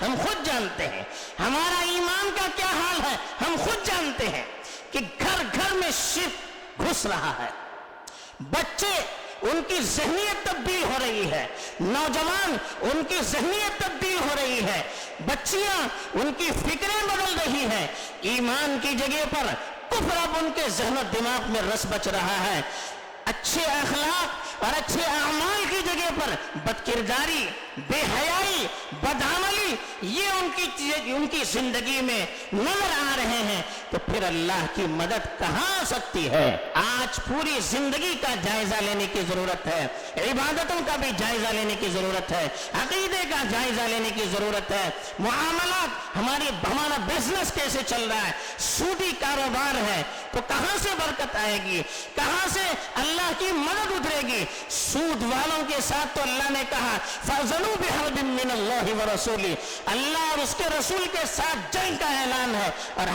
ہم خود جانتے ہیں. ہمارا ایمان کا کیا حال ہے ہم خود جانتے ہیں کہ گھر گھر میں شرک گھس رہا ہے. بچے ان کی ذہنیت تبدیل ہو رہی ہے, نوجوان ان کی ذہنیت تبدیل ہو رہی ہے, بچیاں ان کی فکریں بدل رہی ہیں. ایمان کی جگہ پر کفر اب ان کے ذہن و دماغ میں رس بچ رہا ہے. اچھے اخلاق اور اچھے اعمال کی جگہ پر بد کرداری, بے حیائی, بدعملی یہ ان کی زندگی میں نظر آ رہے ہیں. تو پھر اللہ کی مدد کہاں آ سکتی ہے؟ آج پوری زندگی کا جائزہ لینے کی ضرورت ہے, عبادتوں کا بھی جائزہ لینے کی ضرورت ہے, عقیدے کا جائزہ لینے کی ضرورت ہے. معاملات ہمارا بزنس کیسے چل رہا ہے؟ سودی کاروبار ہے تو کہاں سے برکت آئے گی, کہاں سے اللہ کی مدد اترے گی؟ سود والوں کے ساتھ تو اللہ نے کہا فَأْذَنُوا بِحَرْبٍ مِّنَ اللَّهِ وَرَسُولِهِ, اللہ اور اس کے رسول کے ساتھ جنگ کا اعلان ہے. اور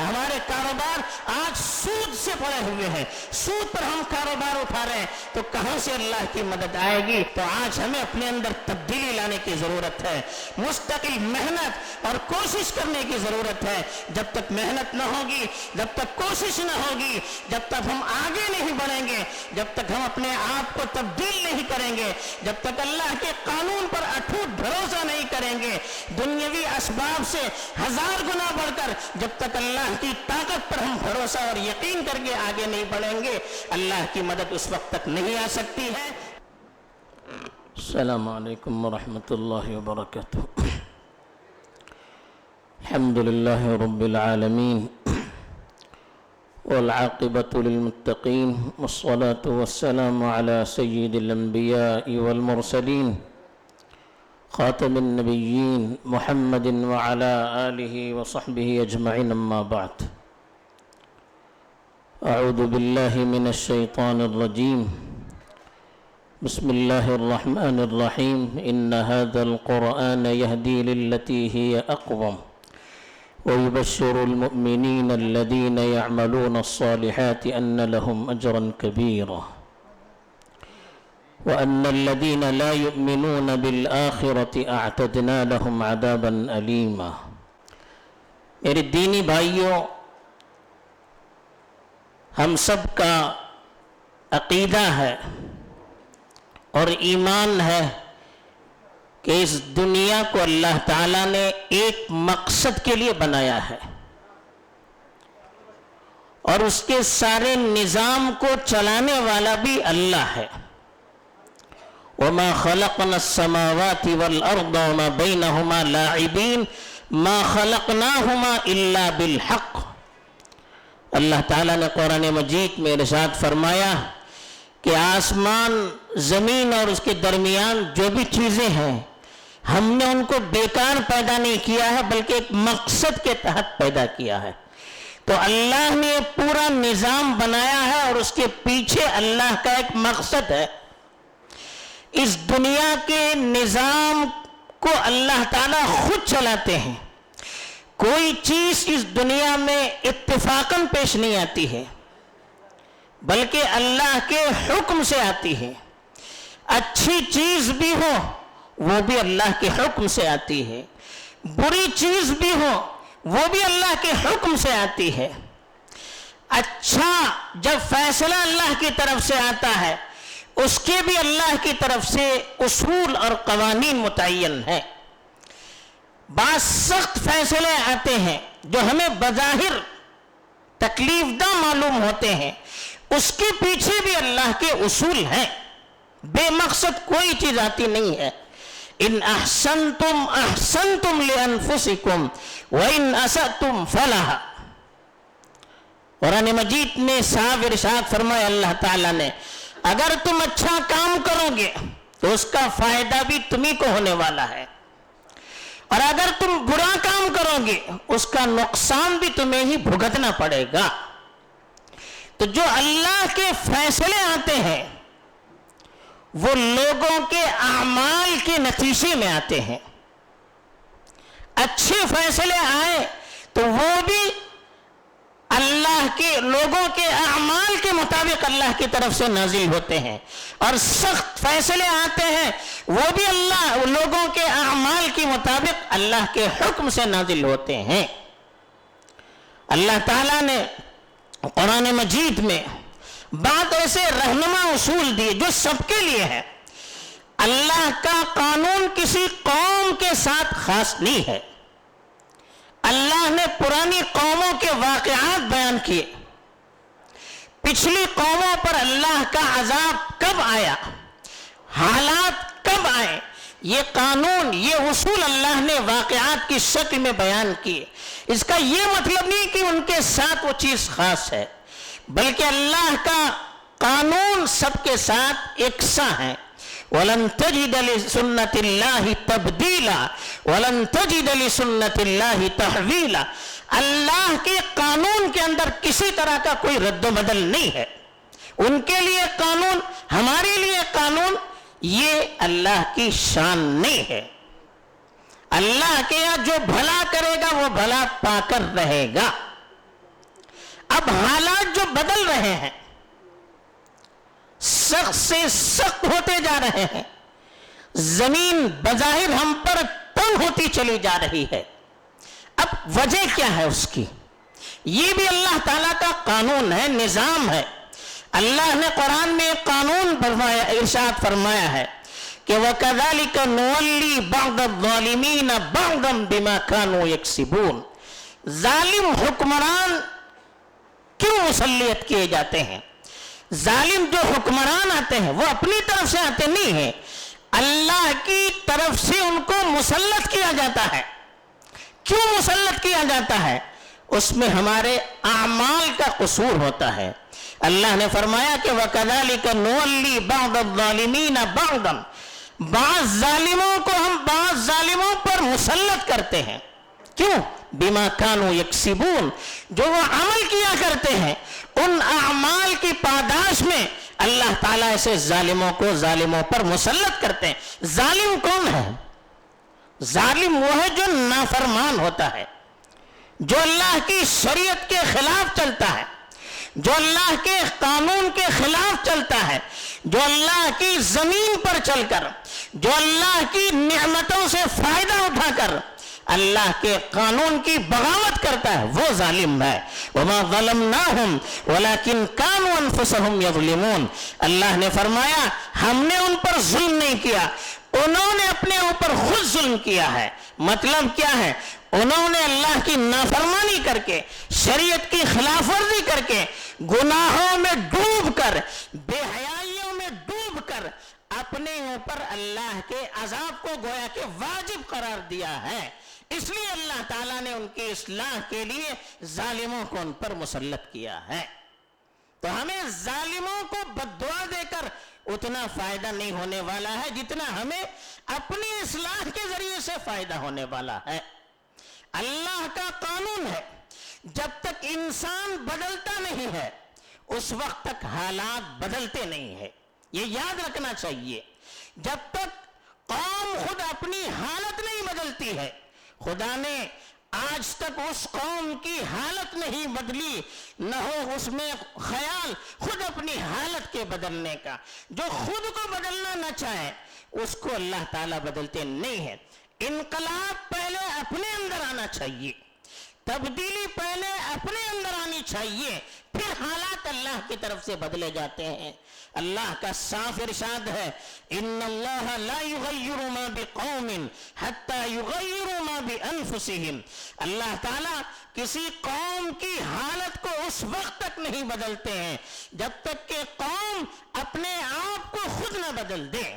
ہمارے کاروبار آج سود سے پڑے ہوئے ہیں, سود پر ہم کاروبار اٹھا رہے ہیں, تو کہاں سے اللہ کی مدد آئے گی؟ تو آج ہمیں اپنے اندر تبدیلی لانے کی ضرورت ہے, مستقل محنت اور کوشش کرنے کی ضرورت ہے. جب تک محنت نہ ہوگی, جب تک کوشش نہ ہوگی, جب تک ہم آگے نہیں بڑھیں گے, جب تک ہم اپنے آپ کو تبدیل نہیں کریں گے, جب تک اللہ کے قانون پر اٹوٹ بھروسہ نہیں کریں گے, دنیاوی اسباب سے 1000 گنا بڑھ کر جب تک اللہ کی طاقت پر ہم بھروسہ اور یقین کر کے آگے نہیں بڑھیں گے, اللہ کی مدد اس وقت تک نہیں آ سکتی ہے. السلام علیکم ورحمۃ اللہ وبرکاتہ. الحمد للہ رب العالمین والعاقبة للمتقين والصلاة والسلام على سيد الأنبياء والمرسلين خاتم النبيين محمد وعلى آله وصحبه أجمعين. أما بعد, أعوذ بالله من الشيطان الرجيم. بسم الله الرحمن الرحيم. إن هذا القرآن يهدي للتي هي أقوم ويبشر المؤمنين الذين يعملون الصالحات أن لهم أجرا كبيرا وأن الذين لا يؤمنون بالآخرة أعتدنا لهم عذابا أليما. میرے دینی بھائیوں, ہم سب کا عقیدہ ہے اور ایمان ہے کہ اس دنیا کو اللہ تعالیٰ نے ایک مقصد کے لیے بنایا ہے اور اس کے سارے نظام کو چلانے والا بھی اللہ ہے. وَمَا خَلَقْنَا السَّمَاوَاتِ وَالْأَرْضَ وَمَا بَيْنَهُمَا لَاعِبِينَ مَا خَلَقْنَاهُمَا إِلَّا بِالْحَقِّ. اللہ تعالیٰ نے قرآن مجید میں ارشاد فرمایا کہ آسمان, زمین اور اس کے درمیان جو بھی چیزیں ہیں ہم نے ان کو بیکار پیدا نہیں کیا ہے بلکہ ایک مقصد کے تحت پیدا کیا ہے. تو اللہ نے پورا نظام بنایا ہے اور اس کے پیچھے اللہ کا ایک مقصد ہے. اس دنیا کے نظام کو اللہ تعالیٰ خود چلاتے ہیں. کوئی چیز اس دنیا میں اتفاقاً پیش نہیں آتی ہے بلکہ اللہ کے حکم سے آتی ہے. اچھی چیز بھی ہو وہ بھی اللہ کے حکم سے آتی ہے, بری چیز بھی ہو وہ بھی اللہ کے حکم سے آتی ہے. اچھا جب فیصلہ اللہ کی طرف سے آتا ہے اس کے بھی اللہ کی طرف سے اصول اور قوانین متعین ہیں. بعض سخت فیصلے آتے ہیں جو ہمیں بظاہر تکلیف دہ معلوم ہوتے ہیں, اس کے پیچھے بھی اللہ کے اصول ہیں. بے مقصد کوئی چیز آتی نہیں ہے. ان احسنتم احسنتم لانفسکم وان اسأتم فلہا. قرآن مجید میں صاف ارشاد فرمایا اللہ تعالیٰ نے, اگر تم اچھا کام کرو گے تو اس کا فائدہ بھی تمہیں کو ہونے والا ہے, اور اگر تم برا کام کرو گے اس کا نقصان بھی تمہیں ہی بھگتنا پڑے گا. تو جو اللہ کے فیصلے آتے ہیں وہ لوگوں کے اعمال کے نتیجے میں آتے ہیں. اچھے فیصلے آئے تو وہ بھی اللہ کے لوگوں کے اعمال کے مطابق اللہ کی طرف سے نازل ہوتے ہیں, اور سخت فیصلے آتے ہیں وہ بھی اللہ لوگوں کے اعمال کی مطابق اللہ کے حکم سے نازل ہوتے ہیں۔ اللہ تعالیٰ نے قرآن مجید میں بعض ایسے رہنما اصول دیے جو سب کے لیے ہے۔ اللہ کا قانون کسی قوم کے ساتھ خاص نہیں ہے۔ اللہ نے پرانی قوموں کے واقعات بیان کیے، پچھلی قوموں پر اللہ کا عذاب کب آیا، حالات کب آئے، یہ قانون، یہ اصول اللہ نے واقعات کی شکل میں بیان کیے۔ اس کا یہ مطلب نہیں کہ ان کے ساتھ وہ چیز خاص ہے، بلکہ اللہ کا قانون سب کے ساتھ یکساں ہے۔ وَلَن تَجِدَ لِسُنَّةِ اللَّهِ تَبْدِيلًا وَلَن تَجِدَ لِسُنَّةِ اللَّهِ تَحْوِيلًا۔ اللہ کے قانون کے اندر کسی طرح کا کوئی رد و بدل نہیں ہے۔ ان کے لیے قانون، ہمارے لیے قانون، یہ اللہ کی شان نہیں ہے۔ اللہ کے یہاں جو بھلا کرے گا وہ بھلا پا کر رہے گا۔ اب حالات جو بدل رہے ہیں، سخت سے سخت ہوتے جا رہے ہیں، زمین بظاہر ہم پر تنگ ہوتی چلی جا رہی ہے۔ اب وجہ کیا ہے اس کی؟ یہ بھی اللہ تعالیٰ کا قانون ہے، نظام ہے۔ اللہ نے قرآن میں ایک قانون ارشاد فرمایا ہے کہ وَكَذَلِكَ نُوَلِّي بَعْضَ الظَّالِمِينَ بَعْضًا بِمَا كَانُوا يَكْسِبُونَ۔ ظالم حکمران کیوں مسلط کیے جاتے ہیں؟ ظالم جو حکمران آتے ہیں وہ اپنی طرف سے آتے نہیں ہیں، اللہ کی طرف سے ان کو مسلط کیا جاتا ہے۔ کیوں مسلط کیا جاتا ہے؟ اس میں ہمارے اعمال کا قصور ہوتا ہے۔ اللہ نے فرمایا کہ وَكَذَلِكَ نُوَلِّي بَعْضَ الظَّالِمِينَ بَعْضًا، بعض ظالموں کو ہم بعض ظالموں پر مسلط کرتے ہیں۔ کیوں؟ بِمَا كَانُوا يَكْسِبُونَ، جو وہ عمل کیا کرتے ہیں ان اعمال کی پاداش میں اللہ تعالیٰ ایسے ظالموں کو ظالموں پر مسلط کرتے ہیں۔ ظالم کون ہے؟ ظالم وہ ہے جو نافرمان ہوتا ہے، جو اللہ کی شریعت کے خلاف چلتا ہے، جو اللہ کے قانون کے خلاف چلتا ہے، جو اللہ کی زمین پر چل کر، جو اللہ کی نعمتوں سے فائدہ اٹھا کر اللہ کے قانون کی بغاوت کرتا ہے، وہ ظالم ہے۔ وَمَا ظَلَمْنَاهُمْ وَلَكِنْ كَانُوا أَنفُسَهُمْ يَظْلِمُونَ۔ اللہ نے فرمایا ہم نے ان پر ظلم نہیں کیا، انہوں نے اپنے اوپر خود ظلم کیا ہے۔ مطلب کیا ہے؟ انہوں نے اللہ کی نافرمانی کر کے، شریعت کی خلاف ورزی کر کے، گناہوں میں ڈوب کر، بے حیائیوں میں ڈوب کر اپنے اوپر اللہ کے عذاب کو گویا کہ واجب قرار دیا ہے۔ اس لیے اللہ تعالیٰ نے ان کی اصلاح کے لیے ظالموں کو ان پر مسلط کیا ہے۔ تو ہمیں ظالموں کو بد دعا دے کر اتنا فائدہ نہیں ہونے والا ہے جتنا ہمیں اپنی اصلاح کے ذریعے سے فائدہ ہونے والا ہے۔ اللہ کا قانون ہے، جب تک انسان بدلتا نہیں ہے اس وقت تک حالات بدلتے نہیں ہیں، یہ یاد رکھنا چاہیے۔ جب تک قوم خود اپنی حالت نہیں بدلتی ہے، خدا نے آج تک اس قوم کی حالت نہیں بدلی، نہ ہو اس میں خیال خود اپنی حالت کے بدلنے کا۔ جو خود کو بدلنا نہ چاہے اس کو اللہ تعالیٰ بدلتے نہیں ہیں۔ انقلاب پہلے اپنے اندر آنا چاہیے، تبدیلی پہلے اپنے اندر آنی چاہیے، پھر حالات اللہ کی طرف سے بدلے جاتے ہیں۔ اللہ کا صاف ارشاد ہے ان اللہ لا یغیر ما بقوم حتی یغیروا ما بانفسہم۔ اللہ تعالیٰ کسی قوم کی حالت کو اس وقت تک نہیں بدلتے ہیں جب تک کہ قوم اپنے آپ کو خود نہ بدل دے۔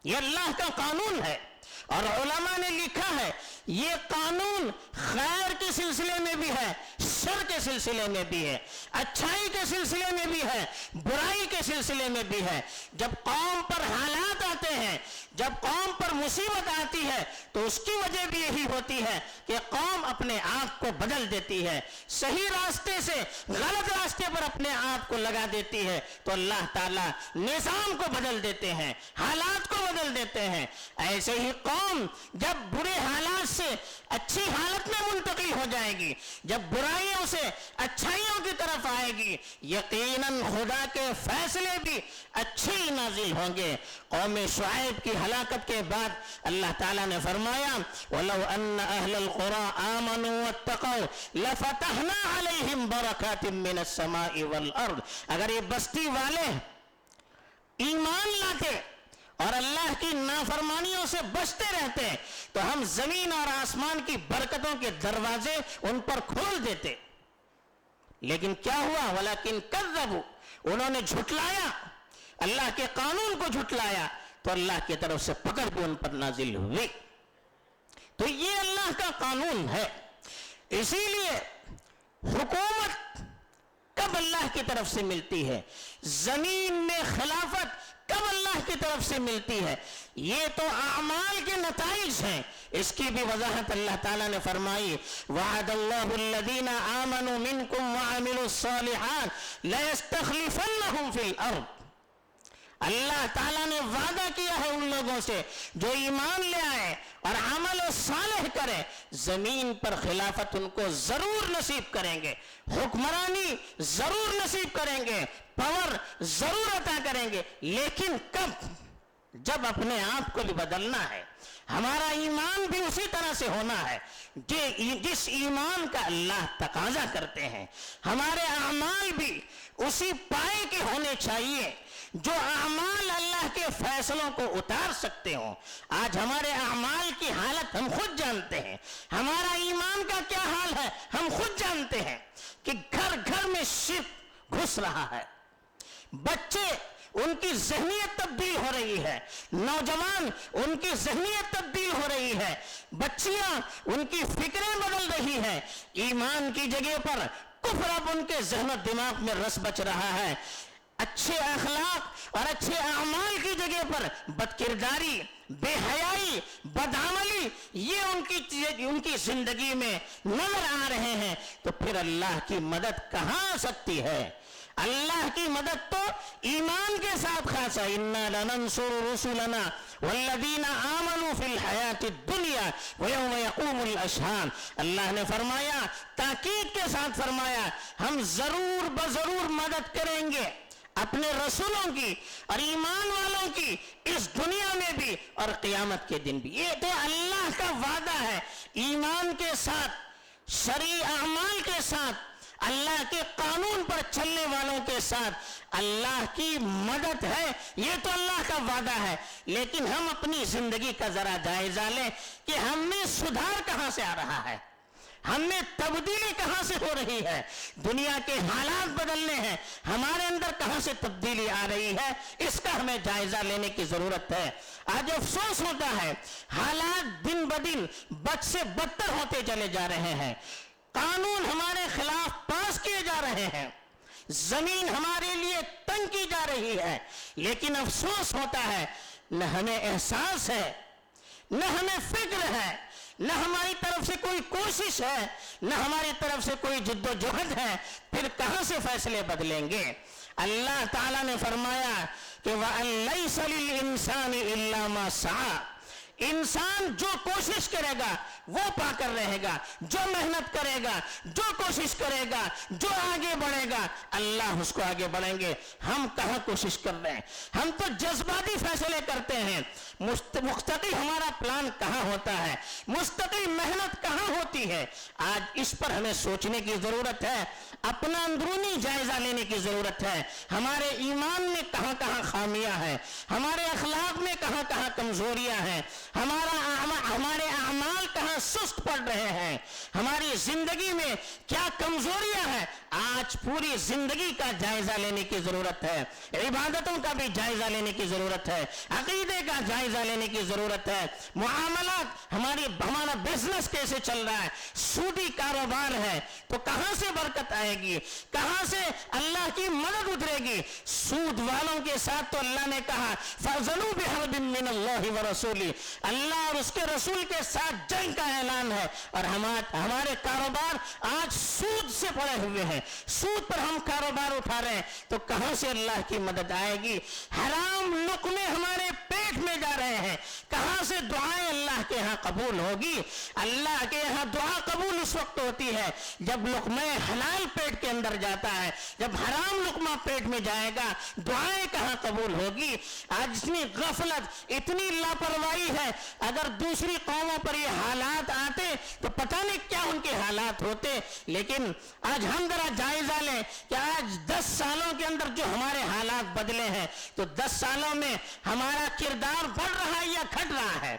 یہ اللہ کا قانون ہے، اور علماء نے لکھا ہے یہ قانون خیر کے سلسلے میں بھی ہے، شر کے سلسلے میں بھی ہے، اچھائی کے سلسلے میں بھی ہے، برائی کے سلسلے میں بھی ہے۔ جب قوم پر حالات آتے ہیں، جب قوم پر مصیبت آتی ہے تو اس کی وجہ بھی یہی ہوتی ہے کہ قوم اپنے آپ کو بدل دیتی ہے، صحیح راستے سے غلط راستے پر اپنے آپ کو لگا دیتی ہے، تو اللہ تعالیٰ نظام کو بدل دیتے ہیں، حالات کو بدل دیتے ہیں۔ ایسے ہی قوم قوم جب برے حالات سے اچھی حالت میں منتقل ہو جائے گی، جب برائیوں سے اچھائیوں کی طرف آئے گی، یقیناً خدا کے فیصلے بھی اچھے ہی نازل ہوں گے۔ قوم شعیب کی ہلاکت کے بعد اللہ تعالیٰ نے فرمایا وَلَوْ أَنَّ أَهْلَ الْقُرَىٰ آمَنُوا وَاتَّقَوْا لَفَتَحْنَا عَلَيْهِمْ بَرَكَاتٍ مِّنَ السَّمَاءِ وَالْأَرْضِ، اگر یہ بستی والے ایمان لاتے اور اللہ کی نافرمانیوں سے بچتے رہتے تو ہم زمین اور آسمان کی برکتوں کے دروازے ان پر کھول دیتے، لیکن کیا ہوا؟ وَلَكِنْ كَذَّبُوا، انہوں نے جھٹلایا، اللہ کے قانون کو جھٹلایا تو اللہ کی طرف سے پکڑ بھی ان پر نازل ہوئی۔ تو یہ اللہ کا قانون ہے۔ اسی لیے حکومت کب اللہ کی طرف سے ملتی ہے، زمین میں خلافت کب اللہ کی طرف سے ملتی ہے، یہ تو اعمال کے نتائج ہیں۔ اس کی بھی وضاحت اللہ تعالیٰ نے فرمائی وعد اللہ الذین آمنوا منکم وعملوا الصالحات لَيَسْتَخْلِفَنَّهُمْ فِي الْأَرْضِ، اللہ تعالیٰ نے وعدہ کیا ہے ان لوگوں سے جو ایمان لے آئے اور عمل صالح کرے، زمین پر خلافت ان کو ضرور نصیب کریں گے، حکمرانی ضرور نصیب کریں گے، پاور ضرور عطا کریں گے، لیکن کب؟ جب اپنے آپ کو بھی بدلنا ہے، ہمارا ایمان بھی اسی طرح سے ہونا ہے جس ایمان کا اللہ تقاضا کرتے ہیں، ہمارے اعمال بھی اسی پائے کے ہونے چاہیے جو اعمال اللہ کے فیصلوں کو اتار سکتے ہوں۔ آج ہمارے اعمال کی حالت ہم خود جانتے ہیں، ہمارا ایمان کا کیا حال ہے ہم خود جانتے ہیں کہ گھر گھر میں شرک گھس رہا ہے، بچے ان کی ذہنیت تبدیل ہو رہی ہے، نوجوان ان کی ذہنیت تبدیل ہو رہی ہے، بچیاں ان کی فکریں بدل رہی ہیں، ایمان کی جگہ پر کفر اب ان کے ذہن و دماغ میں رس بچ رہا ہے، اچھے اخلاق اور اچھے اعمال کی جگہ پر بد کرداری، بے حیائی، بدعملی یہ ان کی زندگی میں نظر آ رہے ہیں، تو پھر اللہ کی مدد کہاں آ سکتی ہے؟ اللہ کی مدد تو ایمان کے ساتھ خاصا اِنَّا لَنَنْصُرُ رُسُلَنَا وَالَّذِينَ آمَنُوا فِي الْحَيَاةِ الدُّنْيَا وَيَوْمَ يَقُومُ الْأَشْهَادُ، اللہ نے فرمایا، تاکید کے ساتھ فرمایا، ہم ضرور بضرور مدد کریں گے اپنے رسولوں کی اور ایمان والوں کی اس دنیا میں بھی اور قیامت کے دن بھی۔ یہ تو اللہ کا وعدہ ہے، ایمان کے ساتھ، شرعی اعمال کے ساتھ، اللہ کے قانون پر چلنے والوں کے ساتھ اللہ کی مدد ہے، یہ تو اللہ کا وعدہ ہے۔ لیکن ہم اپنی زندگی کا ذرا جائزہ لیں کہ ہم میں سدھار کہاں سے آ رہا ہے، ہم میں تبدیلی کہاں سے ہو رہی ہے، دنیا کے حالات بدلنے ہیں، ہمارے اندر کہاں سے تبدیلی آ رہی ہے، اس کا ہمیں جائزہ لینے کی ضرورت ہے۔ آج افسوس ہوتا ہے، حالات دن بدن بد سے بدتر ہوتے چلے جا رہے ہیں، قانون ہمارے خلاف پاس کیے جا رہے ہیں، زمین ہمارے لیے تنگ کی جا رہی ہے، لیکن افسوس ہوتا ہے نہ ہمیں احساس ہے، نہ ہمیں فکر ہے، نہ ہماری طرف سے کوئی کوشش ہے، نہ ہماری طرف سے کوئی جد و جہد ہے، پھر کہاں سے فیصلے بدلیں گے؟ اللہ تعالیٰ نے فرمایا کہ وَأَن لَيْسَ لِلْإِنسَانِ إِلَّا مَا سَعَى، انسان جو کوشش کرے گا وہ پا کر رہے گا، جو محنت کرے گا، جو کوشش کرے گا، جو آگے بڑھے گا، اللہ اس کو آگے بڑھیں گے۔ ہم کہاں کوشش کر رہے ہیں؟ ہم تو جذباتی فیصلے کرتے ہیں، مستقل ہمارا پلان کہاں ہوتا ہے، مستقل محنت کہاں ہوتی ہے؟ آج اس پر ہمیں سوچنے کی ضرورت ہے، اپنا اندرونی جائزہ لینے کی ضرورت ہے، ہمارے ایمان میں کہاں کہاں خامیاں ہیں، ہمارے اخلاق میں کہاں کہاں کمزوریاں ہیں، ہمارے اعمال کہاں سست پڑ رہے ہیں، ہماری زندگی میں کیا کمزوریاں ہیں۔ آج پوری زندگی کا جائزہ لینے کی ضرورت ہے، عبادتوں کا بھی جائزہ لینے کی ضرورت ہے، عقیدے کا جائزہ لینے کی ضرورت ہے، معاملات، ہمارا بزنس کیسے چل رہا ہے، سودی کاروبار ہے تو کہاں سے برکت آئے گی، کہاں سے اللہ کی مدد اترے گی؟ سود والوں کے ساتھ تو اللہ نے کہا فَأْذَنُوا بِحَرْبٍ مِّنَ اللَّهِ وَرَسُولِهِ، اللہ اور اس کے رسول کے ساتھ جنگ کا کا اعلان ہے، اور ہمارے کاروبار آج سود سے پڑے ہوئے ہیں، سود پر ہم کاروبار اٹھا رہے ہیں، تو کہاں سے اللہ کی مدد آئے گی؟ حرام لقمے ہمارے پیٹ میں جا رہے ہیں، کہاں سے دعائیں اللہ کے ہاں قبول ہوگی؟ اللہ کے یہاں دعا قبول اس وقت ہوتی ہے جب لقمہ حلال پیٹ کے اندر جاتا ہے، جب حرام لقمہ پیٹ میں جائے گا دعائیں کہاں قبول ہوگی؟ آج اتنی غفلت، اتنی لاپرواہی ہے، اگر دوسری قوموں پر یہ حالات آتے تو پتہ نہیں کیا ان کے حالات ہوتے، لیکن آج ہم ذرا جائزہ لیں کہ آج 10 سالوں کے اندر جو ہمارے حالات بدلے ہیں، تو 10 سالوں میں ہمارا کردار بڑھ رہا ہے یا گھٹ رہا ہے؟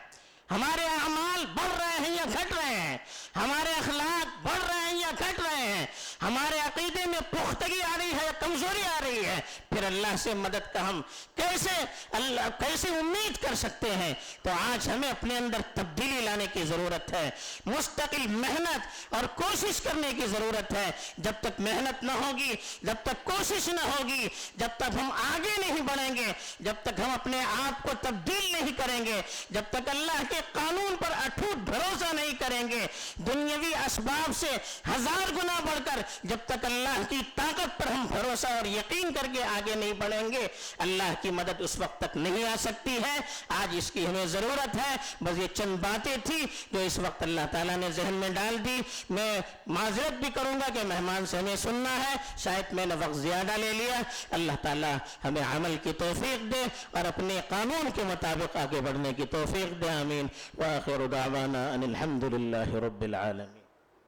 ہمارے اعمال بڑھ رہے ہیں یا گھٹ رہے ہیں؟ ہمارے اخلاق بڑھ رہے ہیں یا گھٹ رہے ہیں؟ ہمارے عقیدے میں پختگی آ رہی ہے یا کمزوری آ رہی ہے؟ پھر اللہ سے مدد کا ہم کیسے امید کر سکتے ہیں؟ تو آج ہمیں اپنے اندر تبدیلی لانے کی ضرورت ہے، مستقل محنت اور کوشش کرنے کی ضرورت ہے۔ جب تک محنت نہ ہوگی، جب تک کوشش نہ ہوگی، جب تک ہم آگے نہیں بڑھیں گے، جب تک ہم اپنے آپ کو تبدیل نہیں کریں گے، جب تک اللہ کے قانون پر اٹوٹ بھروسہ نہیں کریں گے، دنیاوی اسباب سے 1000 گنا بڑھ کر جب تک اللہ کی طاقت پر ہم بھروسہ اور یقین کر کے آگے نہیں بڑھیں گے، اللہ کی مدد اس وقت تک نہیں آ سکتی ہے۔ آج اس کی ہمیں ضرورت ہے۔ بس یہ چند باتیں تھی جو اس وقت اللہ تعالیٰ نے ذہن میں ڈال دی۔ میں معذرت بھی کروں گا کہ مہمان سے ہمیں سننا ہے، شاید میں نے وقت زیادہ لے لیا۔ اللہ تعالیٰ ہمیں عمل کی توفیق دے اور اپنے قانون کے مطابق آگے بڑھنے کی توفیق دے، آمین۔ وآخر دعوانا ان الحمد للہ رب العالمین۔